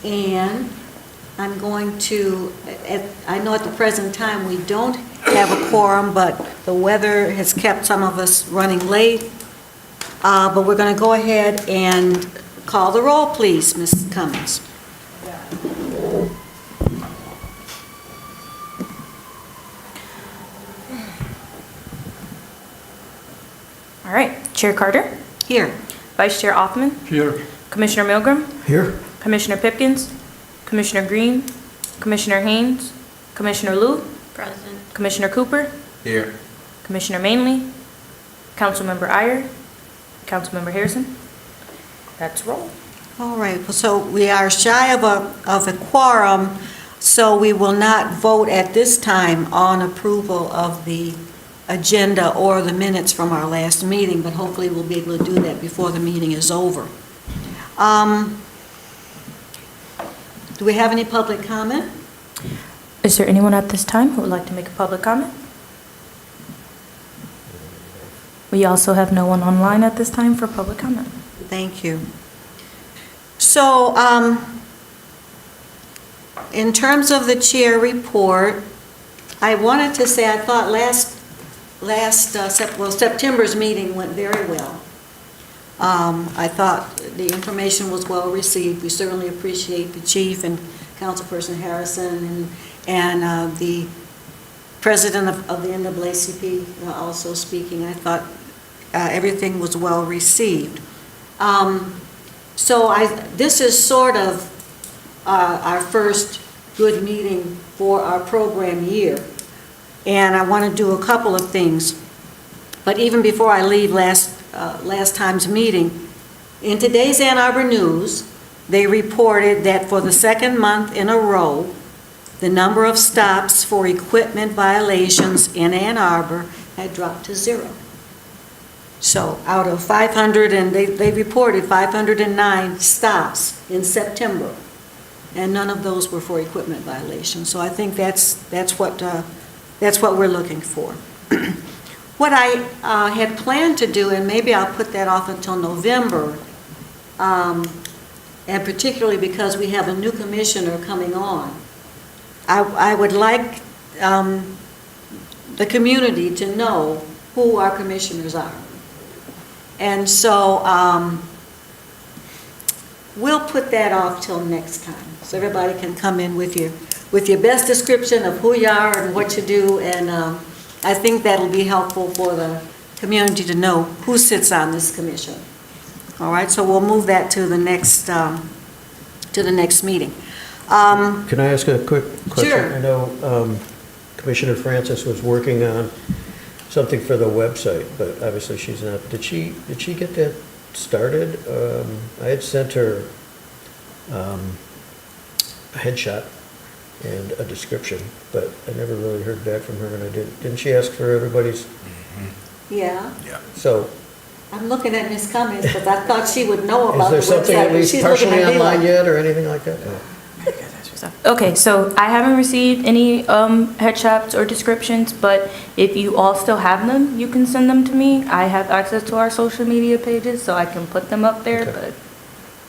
And I'm going to, I know at the present time we don't have a quorum, but the weather has kept some of us running late. But we're going to go ahead and call the roll, please, Ms. Cummings. All right, Chair Carter, Here. Vice Chair Offman, Here. Commissioner Milgram, Here. Commissioner Pipkins, Commissioner Green, Commissioner Haynes, Commissioner Liu, Present. Commissioner Cooper, Here. Commissioner Manley, Councilmember Iyer, Councilmember Harrison. That's roll. All right, so we are shy of a quorum, so we will not vote at this time on approval of the agenda or the minutes from our last meeting, but hopefully we'll be able to do that before the meeting is over. Do we have any public comment? Is there anyone at this time who would like to make a public comment? We also have no one online at this time for public comment. Thank you. So, in terms of the chair report, I wanted to say I thought September's meeting went very well. I thought the information was well received. We certainly appreciate the chief and Councilperson Harrison and the president of the NAACP also speaking. I thought everything was well received. This is sort of our first good meeting for our program year. And I want to do a couple of things. But even before I leave last time's meeting, in today's Ann Arbor News, they reported that for the second month in a row, the number of stops for equipment violations in Ann Arbor had dropped to 0. So out of 500, and they reported 509 stops in September, and none of those were for equipment violations. So I think that's what we're looking for. What I had planned to do, and maybe I'll put that off until November, and particularly because we have a new commissioner coming on, I would like the community to know who our commissioners are. And so we'll put that off till next time, so everybody can come in with your best description of who you are and what you do, and I think that'll be helpful for the community to know who sits on this commission. All right, so we'll move that to the next meeting. Can I ask a quick question? Sure. I know Commissioner Francis was working on something for the website, but obviously she's not. Did she get that started? I had sent her a headshot and a description, but I never really heard back from her, and I didn't she ask for everybody's? Yeah. So I'm looking at Ms. Cummings, because I thought she would know about the website. is there something at but least she's looking partially at me online like- yet or anything like that? No. Okay, so I haven't received any headshots or descriptions, but if you all still have them, you can send them to me. I have access to our social media pages, so I can put them up there, Okay. but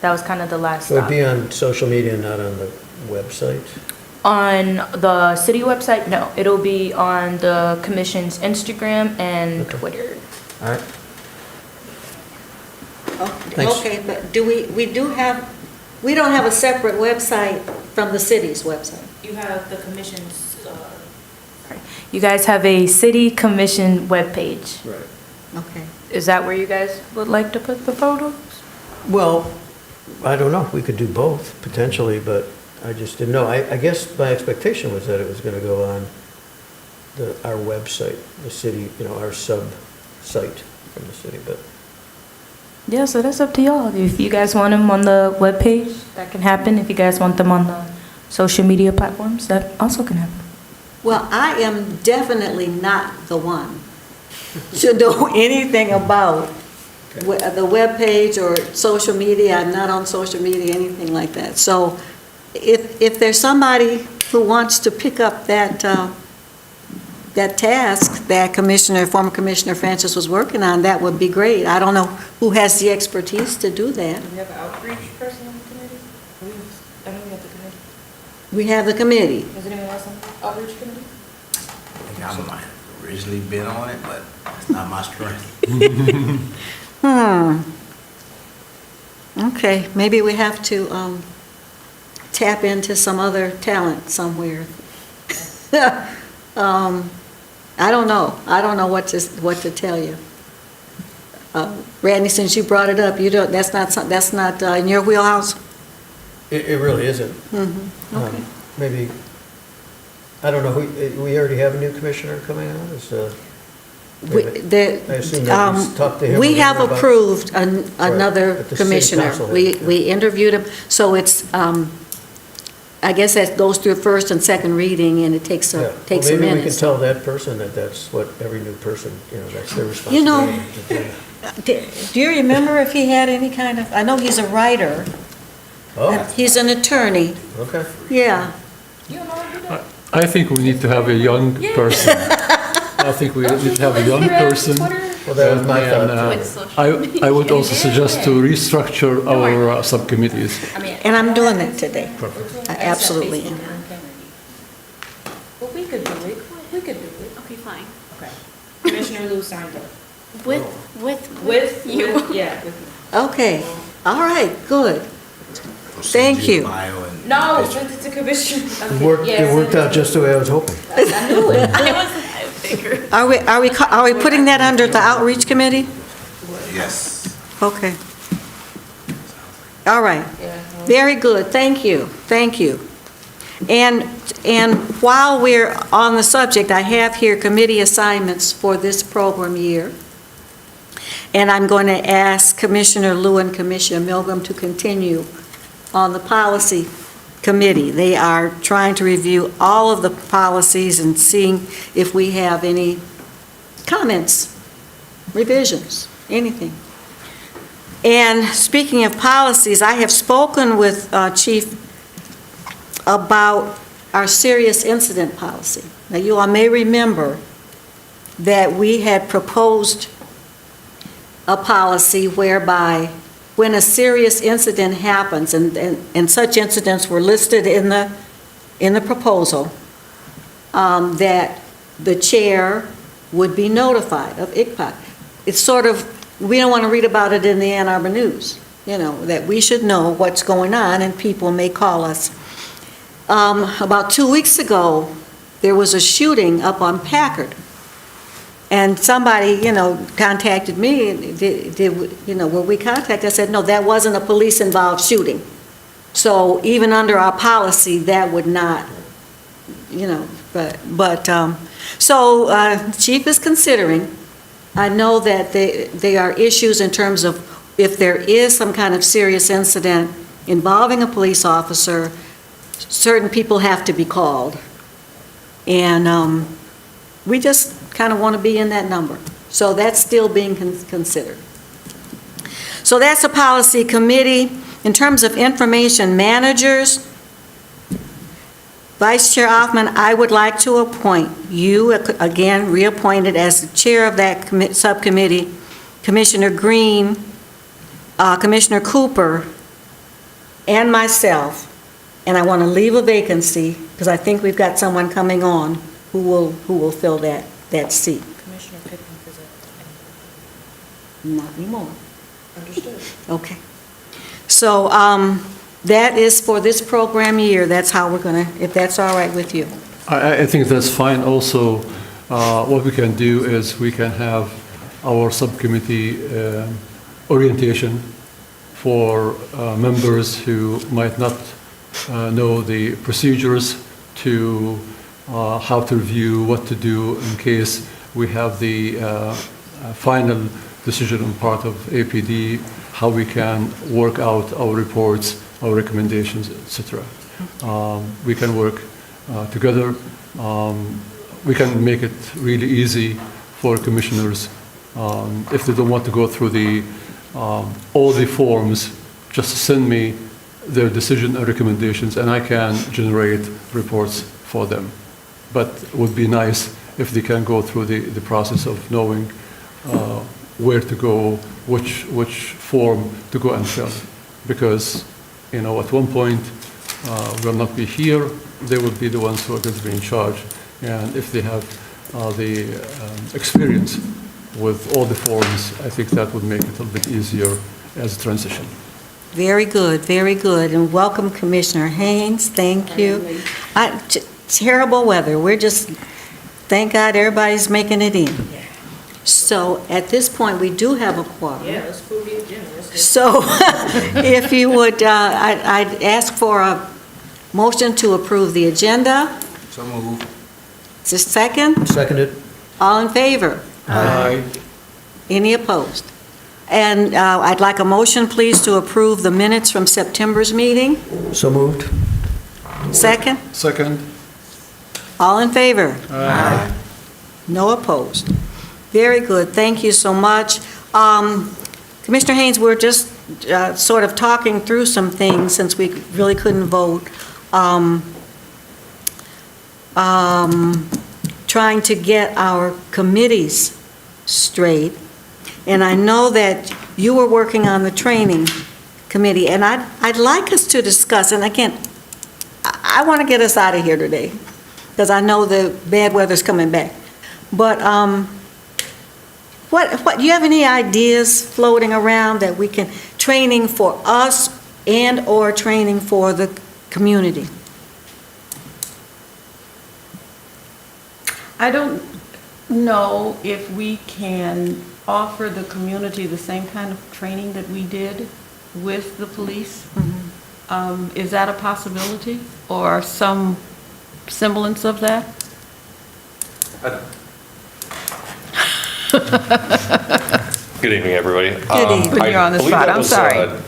that was kind of the last So it'd stop. be on social media, not on the website? On the city website, no. It'll be on the commission's Instagram and Okay. Twitter. All right. Oh, okay, but we don't have a separate website from the city's website. You have the commission's, you guys have a city commission webpage. Right. Okay. Is that where you guys would like to put the photos? Well, I don't know, we could do both potentially, but I just didn't know. I guess my expectation was that it was going to go on our website, the city, our sub-site from the city, but. Yeah, so that's up to y'all. If you guys want them on the webpage, that can happen. If you guys want them on the social media platforms, that also can happen. Well, I am definitely not the one to know anything about the webpage or social media. I'm not on social media, anything like that. So if there's somebody who wants to pick up that task that former Commissioner Francis was working on, that would be great. I don't know who has the expertise to do that. Do we have an outreach person on the committee? I mean, We have the committee. Does anyone else on the outreach committee? I think I might have originally been on it, but it's not my strength. Okay, maybe we have to tap into some other talent somewhere. I don't know. I don't know what to tell you. Randy, since you brought it up, that's not in your wheelhouse? It really isn't. Okay. Maybe, I don't know, we already have a new commissioner coming on? I assume that we talked to him. We have about- approved another Right, but the city commissioner. council has, yeah. We interviewed him, so it's, I guess that goes through first and second reading, and it takes Yeah. a Well, maybe we can minute. tell that person that that's what every new person, that's their You know, responsibility. Do you remember if he had any kind of, I know he's a writer, Oh, he's an attorney, okay. yeah. You don't know what to do? I think we need to have a young person. I think we need to have a young person. Well, that was my And, thought. I would also suggest to restructure our subcommittees. And I'm doing that today. Perfect. I absolutely am. Well, we could do it. We could do it. Okay, fine. Okay. Commissioner Lou signed up. With you. Yeah. Okay, all right, good. Thank Procedure, you. bio, and No, picture. send it to commissioner. It worked out just the way I was hoping. I knew it. I figured. Are we putting that under the outreach committee? Yes. Okay. All right, very good, thank you, thank you. And while we're on the subject, I have here committee assignments for this program year. And I'm going to ask Commissioner Liu and Commissioner Milgram to continue on the policy committee. They are trying to review all of the policies and seeing if we have any comments, revisions, anything. And speaking of policies, I have spoken with Chief about our serious incident policy. Now, you all may remember that we had proposed a policy whereby when a serious incident happens, and such incidents were listed in the proposal, that the chair would be notified of ICPOC. It's sort of, we don't want to read about it in the Ann Arbor News, that we should know what's going on, and people may call us. About 2 weeks ago, there was a shooting up on Packard. And somebody, contacted me, were we contacted? I said, no, that wasn't a police-involved shooting. So even under our policy, that would not, so Chief is considering. I know that there are issues in terms of if there is some kind of serious incident involving a police officer, certain people have to be called. And we just kind of want to be in that number. So that's still being considered. So that's a policy committee. In terms of information managers, Vice Chair Hoffman, I would like to appoint you, again, reappointed as the chair of that subcommittee, Commissioner Green, Commissioner Cooper, and myself. And I want to leave a vacancy, because I think we've got someone coming on who will fill that seat. Commissioner Pickens is Not anymore. understood. Okay. So that is for this program year. That's how we're going to, if that's all right with you. I think that's fine. Also, what we can do is we can have our subcommittee orientation for members who might not know the procedures to how to review, what to do in case we have the final decision on part of APD, how we can work out our reports, our recommendations, etc. We can work together. We can make it really easy for commissioners. If they don't want to go through all the forms, just send me their decision and recommendations, and I can generate reports for them. But it would be nice if they can go through the process of knowing where to go, which form to go and fill. Because, at one point, will not be here, they will be the ones who are going to be in charge. And if they have the experience with all the forms, I think that would make it a little bit easier as a transition. Very good, very good. And welcome, Commissioner Haynes. Thank you. Terrible weather. We're just, thank God everybody's making it in. So at this point, we do have a quorum. Yeah, let's prove the agenda. Let's go. So if you would, I'd ask for a motion to approve the agenda. So move. Is this second? Seconded? All in favor? Aye. Any opposed? And I'd like a motion, please, to approve the minutes from September's meeting. So moved? Second? Second, All in favor? Aye. No opposed. Very good, thank you so much. Commissioner Haynes, we're just sort of talking through some things since we really couldn't vote. Trying to get our committees straight. And I know that you were working on the training committee, and I'd like us to discuss, and again, I want to get us out of here today, because I know the bad weather's coming back. But what, do you have any ideas floating around that we can, training for us and/or training for the community? I don't know if we can offer the community the same kind of training that we did with the police. Is that a possibility or some semblance of that? Good evening, everybody. Good evening. Put you on the spot, I'm sorry. I believe that was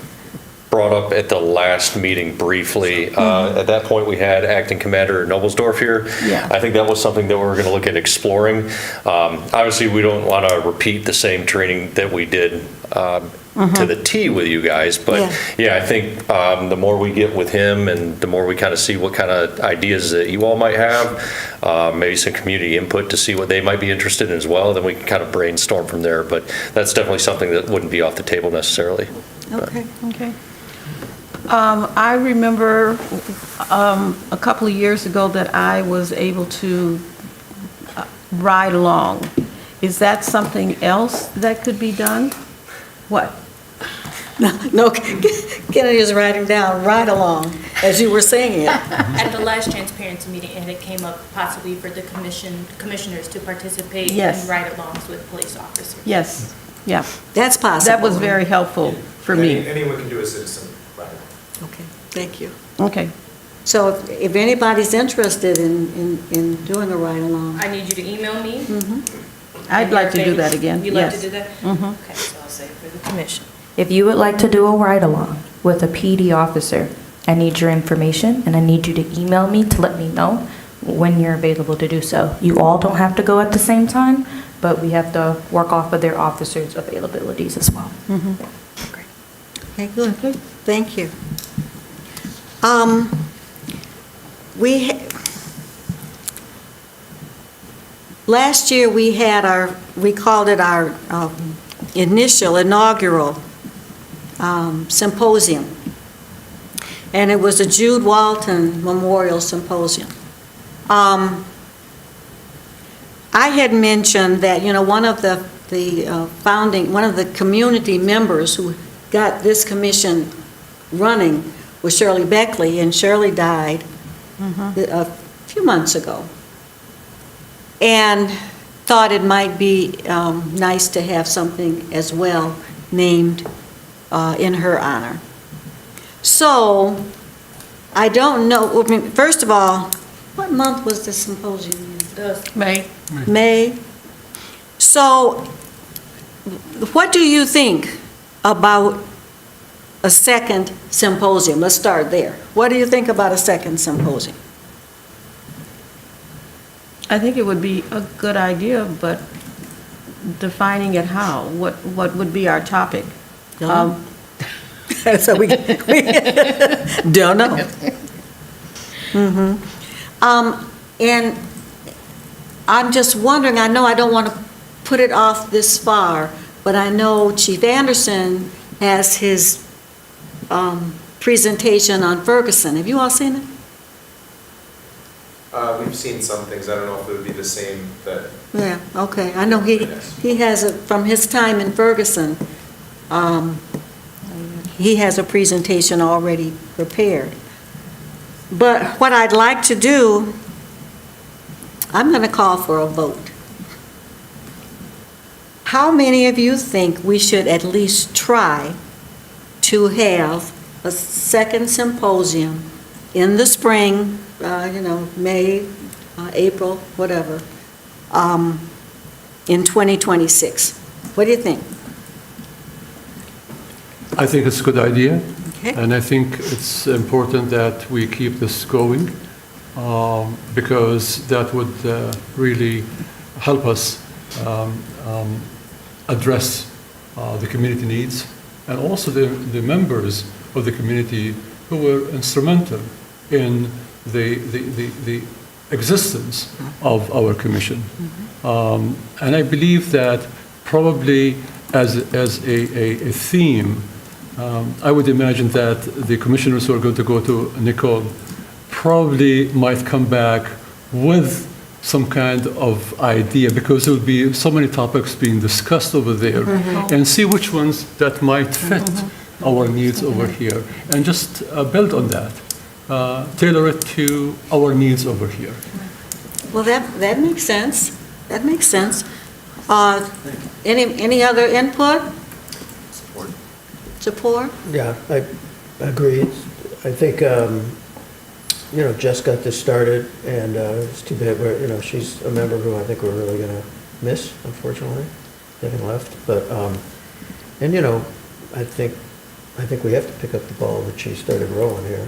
brought up at the last meeting briefly. At that point, we had Acting Commander Noblesdorf here. Yeah. I think that was something that we were going to look at exploring. Obviously, we don't want to repeat the same training that we did to the T with you guys, but yeah, I think the more we get with him and the more we kind of see what kind of ideas that you all might have, maybe some community input to see what they might be interested in as well, then we can kind of brainstorm from there. But that's definitely something that wouldn't be off the table necessarily. Okay. Okay. I remember a couple of years ago that I was able to ride along. Is that something else that could be done? What? No, Kennedy is writing down, right along, as you were saying it. At the last transparency meeting, and it came up possibly for the commissioners to participate Yes. in ride-alongs with police officers. Yes, yeah. That's possible. That was very helpful for me. Anyone can do a citizen ride. Okay, thank you. Okay. So if anybody's interested in doing a ride-along, I need you to email me. I'd like to do that again, You'd like yes. to do that? Mhm. Okay, so I'll say for the commission. If you would like to do a ride-along with a PD officer, I need your information, and I need you to email me to let me know when you're available to do so. You all don't have to go at the same time, but we have to work off of their officers' availabilities as well. okay, good, thank you. Last year, we called it our inaugural symposium. And it was a Jude Walton Memorial Symposium. I had mentioned that, one of the community members who got this commission running was Shirley Beckley, and Shirley died a few months ago. And thought it might be nice to have something as well named in her honor. So, I don't know, first of all, what month was the symposium in? May. May. So, what do you think about a second symposium? Let's start there. What do you think about a second symposium? I think it would be a good idea, but defining it how? What would be our topic? So we don't know. And I'm just wondering, I know I don't want to put it off this far, but I know Chief Anderson has his presentation on Ferguson. Have you all seen it? We've seen some things, I don't know if it would be the same that, Yeah, okay. I know he has a, from his time in Ferguson, he has a presentation already prepared. But what I'd like to do, I'm going to call for a vote. How many of you think we should at least try to have a second symposium in the spring, May, April, whatever, in 2026? What do you think? I think it's a good idea, Okay. and I think it's important that we keep this going, because that would really help us address the community needs, and also the members of the community who were instrumental in the existence of our commission. And I believe that probably as a theme, I would imagine that the commissioners who are going to go to Nicole probably might come back with some kind of idea, because there will be so many topics being discussed over there, and see which ones that might fit our needs over here, and just build on that, tailor it to our needs over here. Well, that makes sense. That makes sense. Any other input? Support? Yeah, I agree. I think, Jess got this started, and it's too bad, she's a member who I think we're really going to miss, unfortunately, having left. But, I think we have to pick up the ball that she started rolling here.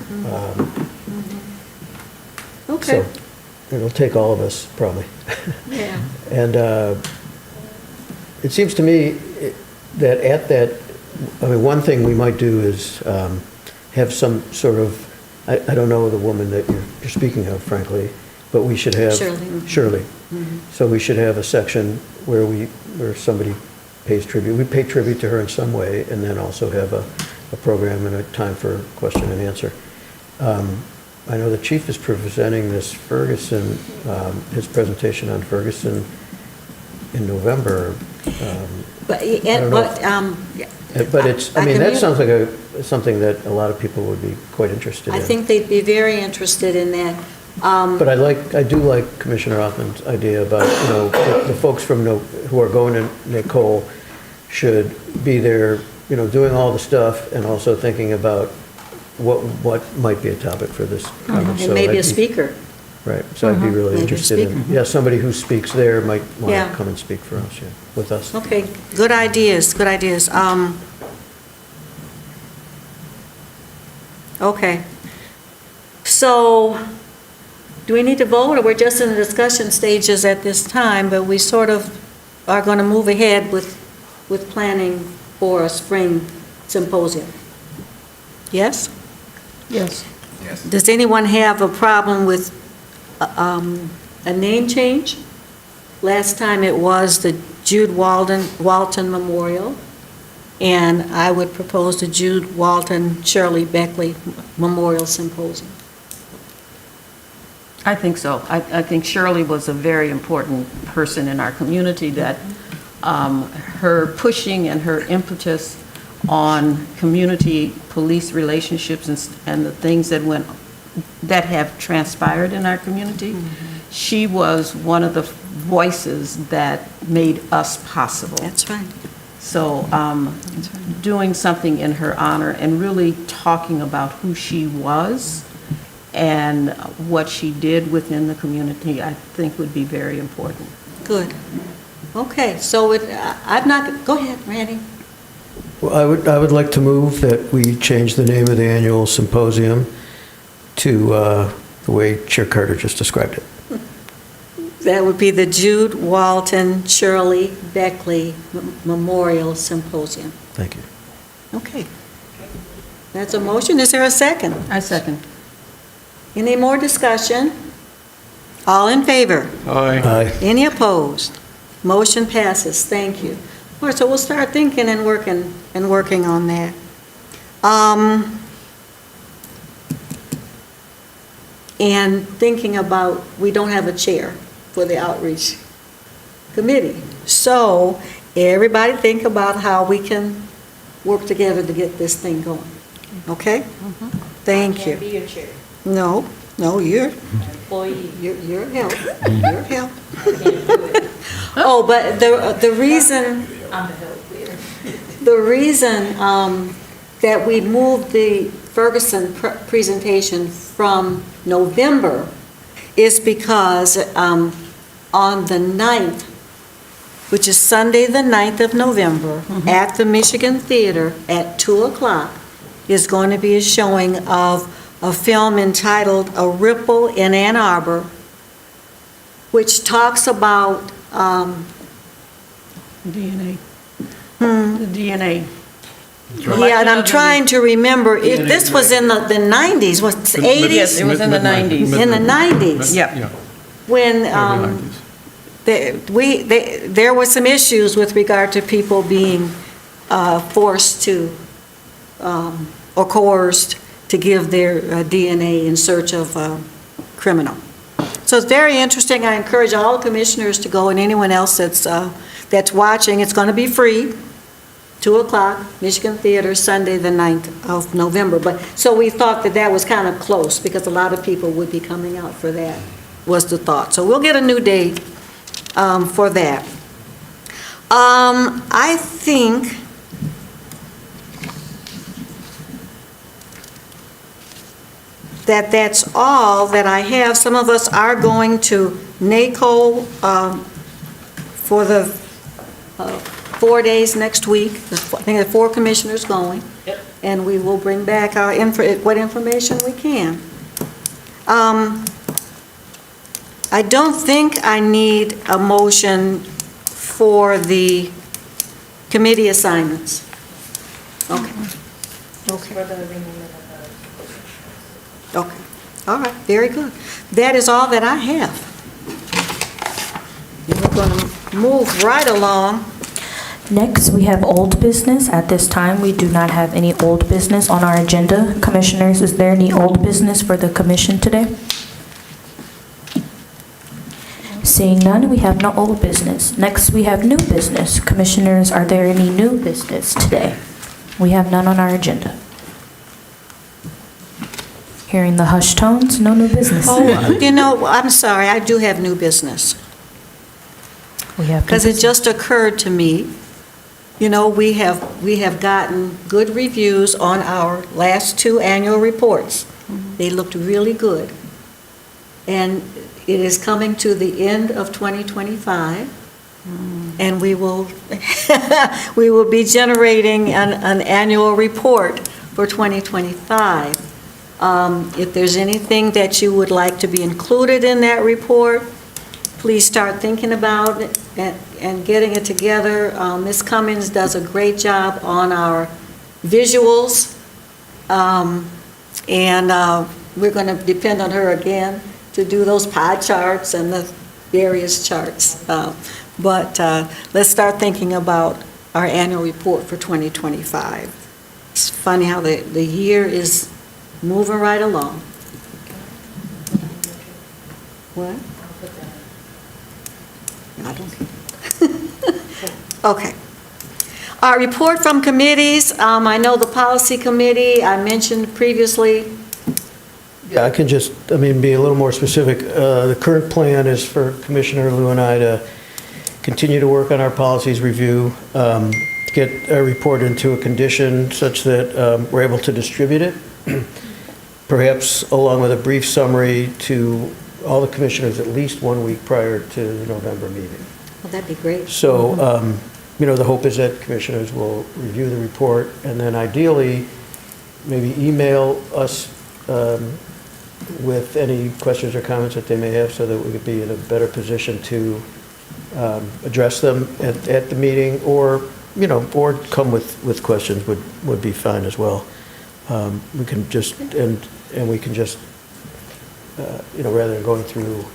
Okay. So it'll take all of us, probably. Yeah. And it seems to me that at that, one thing we might do is have some sort of, I don't know the woman that you're speaking of, frankly, but we should have. Shirley. So we should have a section where somebody pays tribute. We pay tribute to her in some way, and then also have a program and a time for question and answer. I know the chief is presenting this Ferguson, his presentation on Ferguson in November. But it's, that sounds like something that a lot of people would be quite interested in. I think they'd be very interested in that. But I do like Commissioner Othman's idea about, the folks who are going to Nicole should be there, doing all the stuff, and also thinking about what might be a topic for this conference. And maybe a speaker. Right, so I'd be really Maybe a interested in, speaker. somebody who speaks there might want Yeah. to come and speak for us, with us. Okay, good ideas, good ideas. Okay. So, do we need to vote, or we're just in the discussion stages at this time, but we sort of are going to move ahead with planning for a spring symposium? Yes? Yes. Yes. Does anyone have a problem with a name change? Last time it was the Jude Walton Memorial, and I would propose the Jude Walton Shirley Beckley Memorial Symposium. I think so. I think Shirley was a very important person in our community, that her pushing and her impetus on community police relationships and the things that have transpired in our community. She was one of the voices that made us possible. That's right. So doing something in her honor and really talking about who she was and what she did within the community, I think would be very important. Good. Okay, so go ahead, Randy. Well, I would like to move that we change the name of the annual symposium to the way Chair Carter just described it. That would be the Jude Walton Shirley Beckley Memorial Symposium. Thank you. Okay. That's a motion. Is there a second? I second. Any more discussion? All in favor? Aye. Aye. Any opposed? Motion passes. Thank you. All right, so we'll start thinking and working on that. and thinking about, we don't have a chair for the outreach committee. So everybody think about how we can work together to get this thing going. Okay? Thank you. Can't be your chair. No, you're Employee. you're help. You're help. Oh, but the reason, I'm the help there. the reason that we moved the Ferguson presentation from November is because on the 9th, which is Sunday, the 9th of November, at the Michigan Theater at 2 o'clock, is going to be a showing of a film entitled A Ripple in Ann Arbor, which talks about DNA. The DNA. yeah, and I'm trying to remember, if this was in the 90s, was it 80s? Yes, it was in the 90s. In the 90s. Yep. Yeah, When early 90s. there were some issues with regard to people being forced to, or coerced to give their DNA in search of a criminal. So it's very interesting. I encourage all commissioners to go, and anyone else that's watching. It's going to be free, 2 o'clock, Michigan Theater, Sunday, the 9th of November. But, so we thought that was kind of close, because a lot of people would be coming out for that, was the thought. So we'll get a new date for that. I think that's all that I have. Some of us are going to NACO for the 4 days next week. I think there are 4 commissioners going. Yep. And we will bring back what information we can. I don't think I need a motion for the committee assignments. Okay. Okay. Okay. All right, very good. That is all that I have. We're going to move right along. Next, we have old business. At this time, we do not have any old business on our agenda. Commissioners, is there any old business for the commission today? Seeing none, we have no old business. Next, we have new business. Commissioners, are there any new business today? We have none on our agenda. Hearing the hushed tones, no new business. Oh, I'm sorry, I do have new business. We have Because it just occurred to me, we have gotten good reviews on our last 2 annual reports. They looked really good. And it is coming to the end of 2025, and we will be generating an annual report for 2025. If there's anything that you would like to be included in that report, please start thinking about it and getting it together. Ms. Cummings does a great job on our visuals, and we're going to depend on her again to do those pie charts and the various charts. But let's start thinking about our annual report for 2025. It's funny how the year is moving right along. What? I don't care. Okay. Our report from committees. I know the policy committee, I mentioned previously. Yeah, I can just, be a little more specific. The current plan is for Commissioner Liu and I to continue to work on our policies review, get a report into a condition such that we're able to distribute it, perhaps along with a brief summary to all the commissioners at least 1 week prior to the November meeting. Well, that'd be great. So, the hope is that commissioners will review the report and then ideally maybe email us with any questions or comments that they may have so that we could be in a better position to address them at the meeting, or come with questions would be fine as well. We can just, and we can just, rather than going through,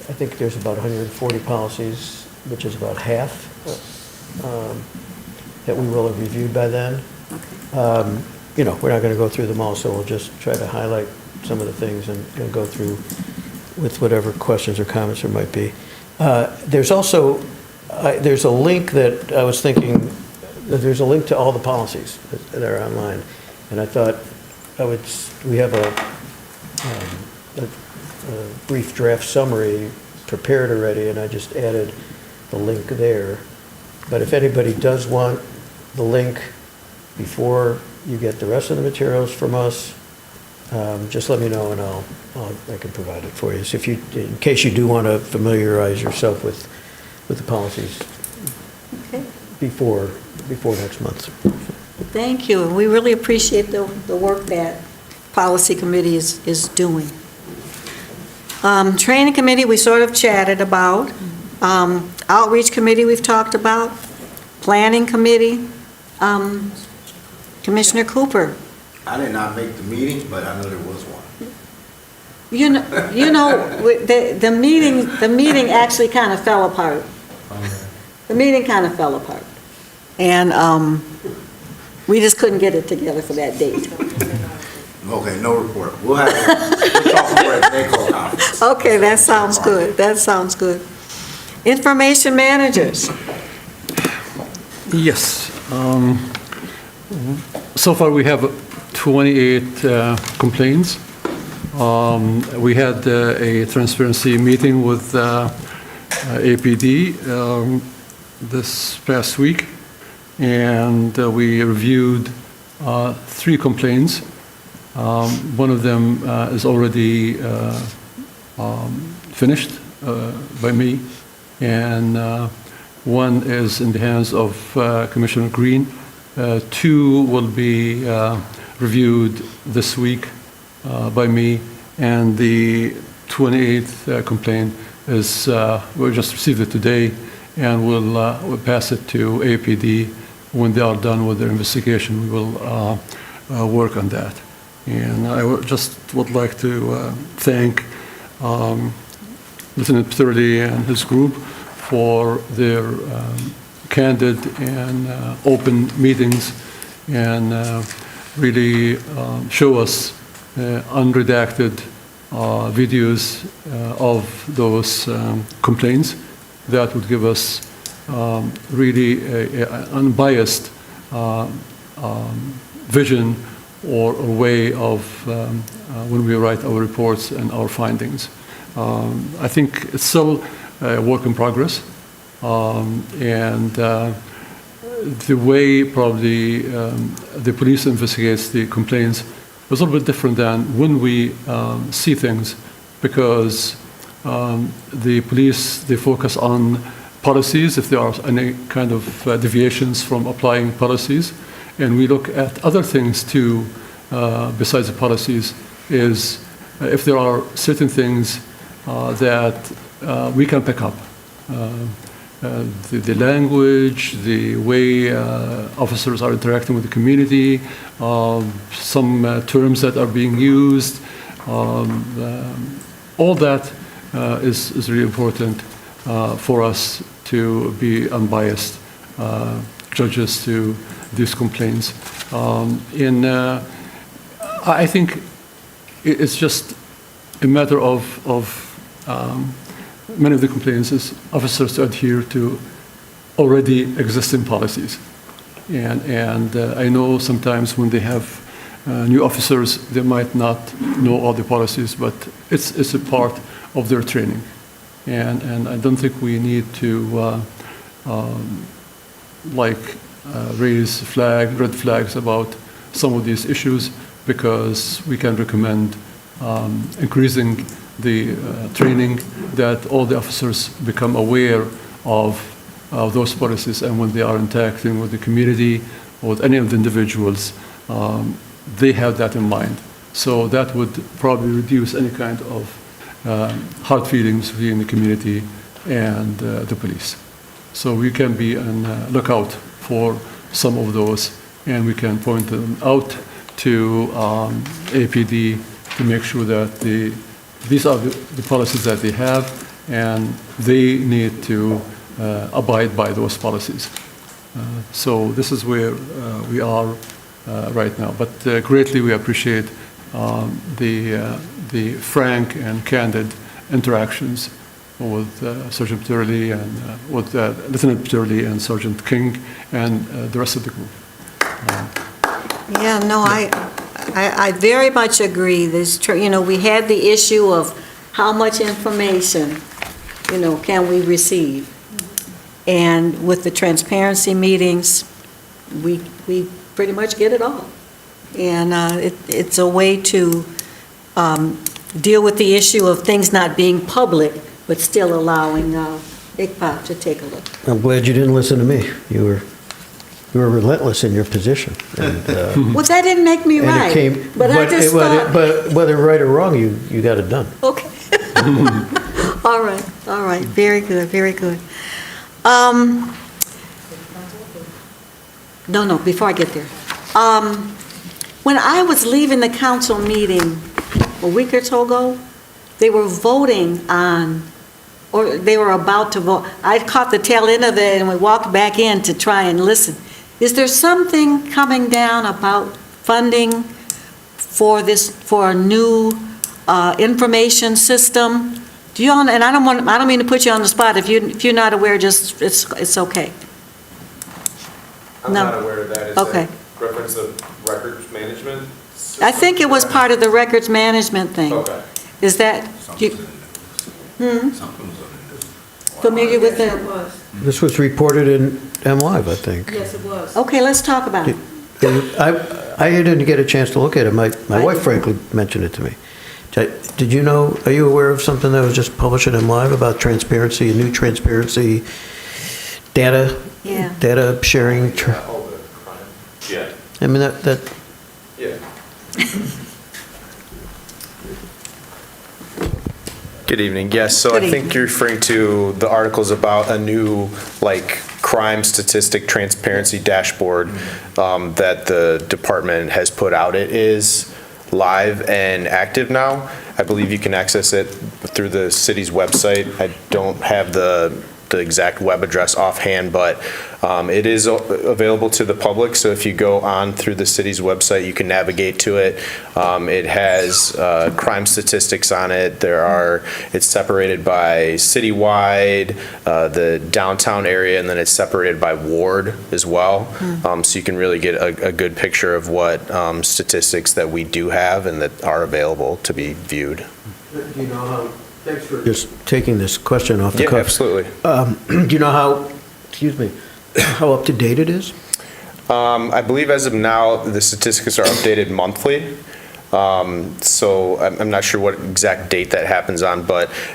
I think there's about 140 policies, which is about half that we will have reviewed by then. Okay. We're not going to go through them all, so we'll just try to highlight some of the things and go through with whatever questions or comments there might be. There's also, there's a link that I was thinking, that there's a link to all the policies that are online. And I thought we have a brief draft summary prepared already, and I just added the link there. But if anybody does want the link before you get the rest of the materials from us, just let me know and I can provide it for you. So if you, in case you do want to familiarize yourself with the policies before next month. Thank you, and we really appreciate the work that Policy Committee is doing. Training Committee, we sort of chatted about. Outreach Committee, we've talked about. Planning Committee, Commissioner Cooper. I did not make the meeting, but I know there was one. You know, the meeting actually kind of fell apart. The meeting kind of fell apart. And we just couldn't get it together for that date. Okay, no report. We'll talk more at the NACO conference. Okay, that sounds good. That sounds good. Information managers. Yes. So far, we have 28 complaints. We had a transparency meeting with APD this past week, and we reviewed 3 complaints. One of them is already finished by me, and one is in the hands of Commissioner Green. 2 will be reviewed this week by me, and the 28th complaint is, we just received it today, and we'll pass it to APD. When they are done with their investigation, we will work on that. And I just would like to thank Lieutenant Pturdy and his group for their candid and open meetings, and really show us unredacted videos of those complaints that would give us really an unbiased vision or way of when we write our reports and our findings. I think it's still a work in progress, and the way probably the police investigates the complaints is a little bit different than when we see things, because the police, they focus on policies, if there are any kind of deviations from applying policies, and we look at other things too, besides the policies, is if there are certain things that we can pick up. The language, the way officers are interacting with the community, some terms that are being used, all that is really important for us to be unbiased judges to these complaints. I think it's just a matter of many of the complaints is officers to adhere to already existing policies. And I know sometimes when they have new officers, they might not know all the policies, but it's a part of their training. And I don't think we need to raise red flags about some of these issues, because we can recommend increasing the training, that all the officers become aware of those policies, and when they are interacting with the community or with any of the individuals, they have that in mind. So that would probably reduce any kind of hard feelings between the community and the police. So we can be on lookout for some of those, and we can point them out to APD to make sure that these are the policies that they have, and they need to abide by those policies. So this is where we are right now. But greatly we appreciate the frank and candid interactions with Sergeant Peterly and with Lieutenant Peterly and Sergeant King and the rest of the group. Yeah, no, I very much agree. We had the issue of how much information, can we receive? And with the transparency meetings, we pretty much get it all. And it's a way to deal with the issue of things not being public, but still allowing ICPA to take a look. I'm glad you didn't listen to me. You were relentless in your position. And, Well, that didn't make me and right. it came, But I just thought, but whether right or wrong, you got it done. okay. All right, very good, very good. No, before I get there. When I was leaving the council meeting a week or so ago, they were voting on, or they were about to vote. I caught the tail end of it and we walked back in to try and listen. Is there something coming down about funding for a new information system? Do you all, and I don't mean to put you on the spot. If you're not aware, just it's okay. I'm No. not aware of that. Is Okay. that reference of records management? I think it was part of the records management thing. Okay. Is that Something you was in the news. Something was in the news. familiar with Yes, that? it was. This was reported in MLive, I think. Yes, it was. Okay, let's talk about it. I didn't get a chance to look at it. My wife frankly mentioned it to me. Did you know, are you aware of something that was just published in MLive about transparency, a new transparency data? Yeah. Data sharing? All the crime. Yeah. I mean, that, Yeah. Good evening. Yes, so Good I think evening. you're referring to the articles about a new, crime statistic transparency dashboard that the department has put out. It is live and active now. I believe you can access it through the city's website. I don't have the exact web address offhand, but it is available to the public. So if you go on through the city's website, you can navigate to it. It has crime statistics on it. It's separated by citywide, the downtown area, and then it's separated by ward as well. So you can really get a good picture of what statistics that we do have and that are available to be viewed. do you know how, thanks for just taking this question off the Yeah, cuff. absolutely. Do you know how, how up to date it is? I believe as of now, the statistics are updated monthly. So I'm not sure what exact date that happens on,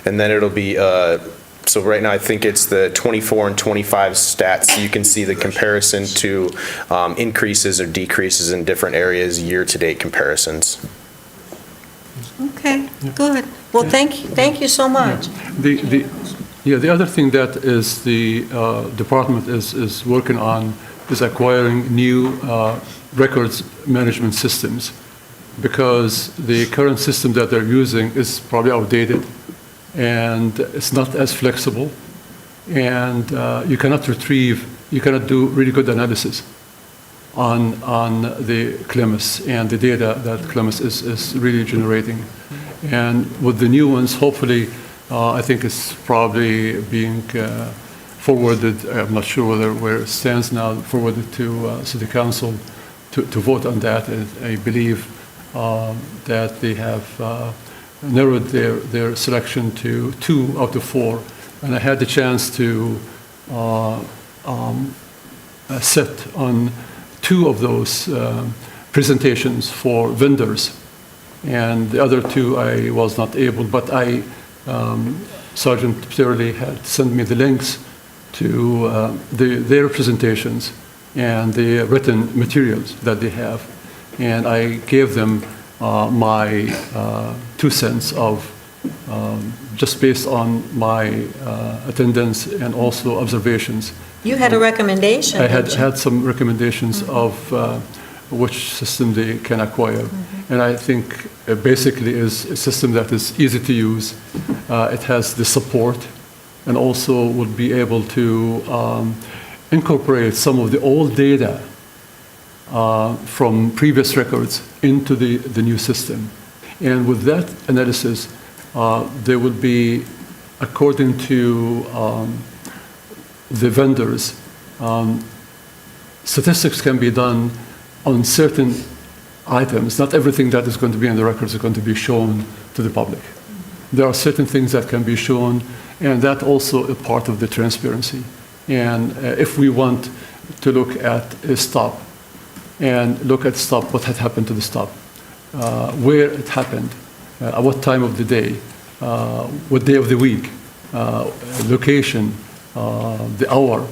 and then it'll be, so right now I think it's the 24 and 25 stats. You can see the comparison to increases or decreases in different areas, year-to-date comparisons. Okay, good. Well, thank you so much. The other thing that is the department is working on is acquiring new records management systems, because the current system that they're using is probably outdated and it's not as flexible, and you cannot do really good analysis on the CLEMIS and the data that CLEMIS is really generating. And with the new ones, hopefully, I think it's probably being forwarded, I'm not sure where it stands now, forwarded to City Council to vote on that. And I believe that they have narrowed their selection to 2 out of 4. And I had the chance to sit on 2 of those presentations for vendors, and the other 2 I was not able, but Sergeant Peterly had sent me the links to their presentations and the written materials that they have, and I gave them my 2 cents of just based on my attendance and also observations. You had a recommendation. I didn't you? had some recommendations of which system they can acquire. And I think basically is a system that is easy to use. It has the support, and also would be able to incorporate some of the old data from previous records into the new system. And with that analysis, there will be, according to the vendors, statistics can be done on certain items. Not everything that is going to be in the records is going to be shown to the public. There are certain things that can be shown, and that also a part of the transparency. And if we want to look at a stop, and look at stop, what had happened to the stop, where it happened, at what time of the day, what day of the week, location, the hour,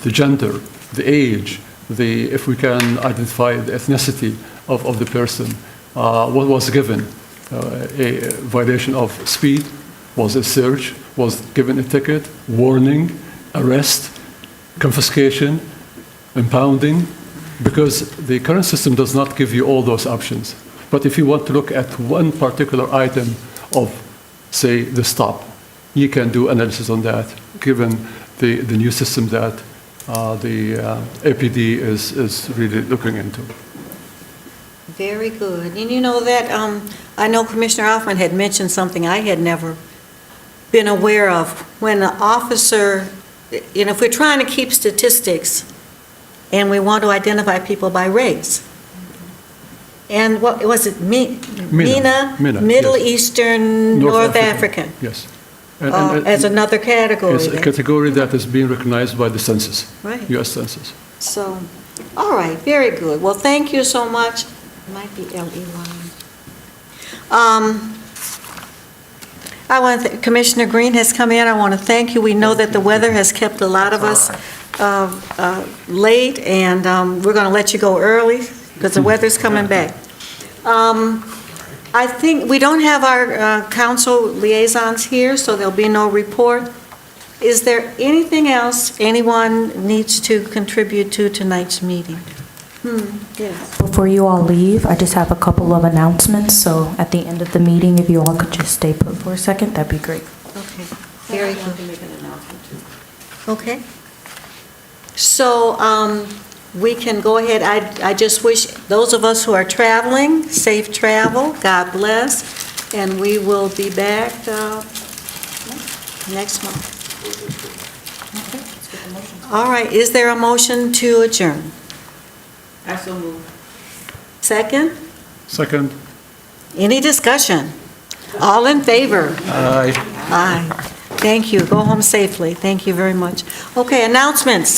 the gender, the age, if we can identify the ethnicity of the person, what was given, a violation of speed, was a search, was given a ticket, warning, arrest, confiscation, impounding, because the current system does not give you all those options. But if you want to look at one particular item of, say, the stop, you can do analysis on that, given the new system that the APD is really looking into. Very good. And you know that, I know Commissioner Hoffman had mentioned something I had never been aware of. When an officer, if we're trying to keep statistics and we want to identify people by race, and what was it, MENA? Middle yes. Eastern, North African. Yes. As another category. It's a then. category that is being recognized by the census, Right. U.S. Census. So, all right, very good. Well, thank you so much. It might be L-E-Y. I want to, Commissioner Green has come in. I want to thank you. We know that the weather has kept a lot of us late, and we're going to let you go early because the weather's coming back. I think we don't have our council liaisons here, so there'll be no report. Is there anything else anyone needs to contribute to tonight's meeting? Yes. Before you all leave, I just have a couple of announcements, so at the end of the meeting, if you all could just stay put for a second, that'd be great. Okay, very good. Okay. So we can go ahead. I just wish those of us who are traveling, safe travel, God bless, and we will be back next month. Okay. All right, is there a motion to adjourn? I so move. Second? Second. Any discussion? All in favor? Aye. Aye. Thank you. Go home safely. Thank you very much. Okay, announcements.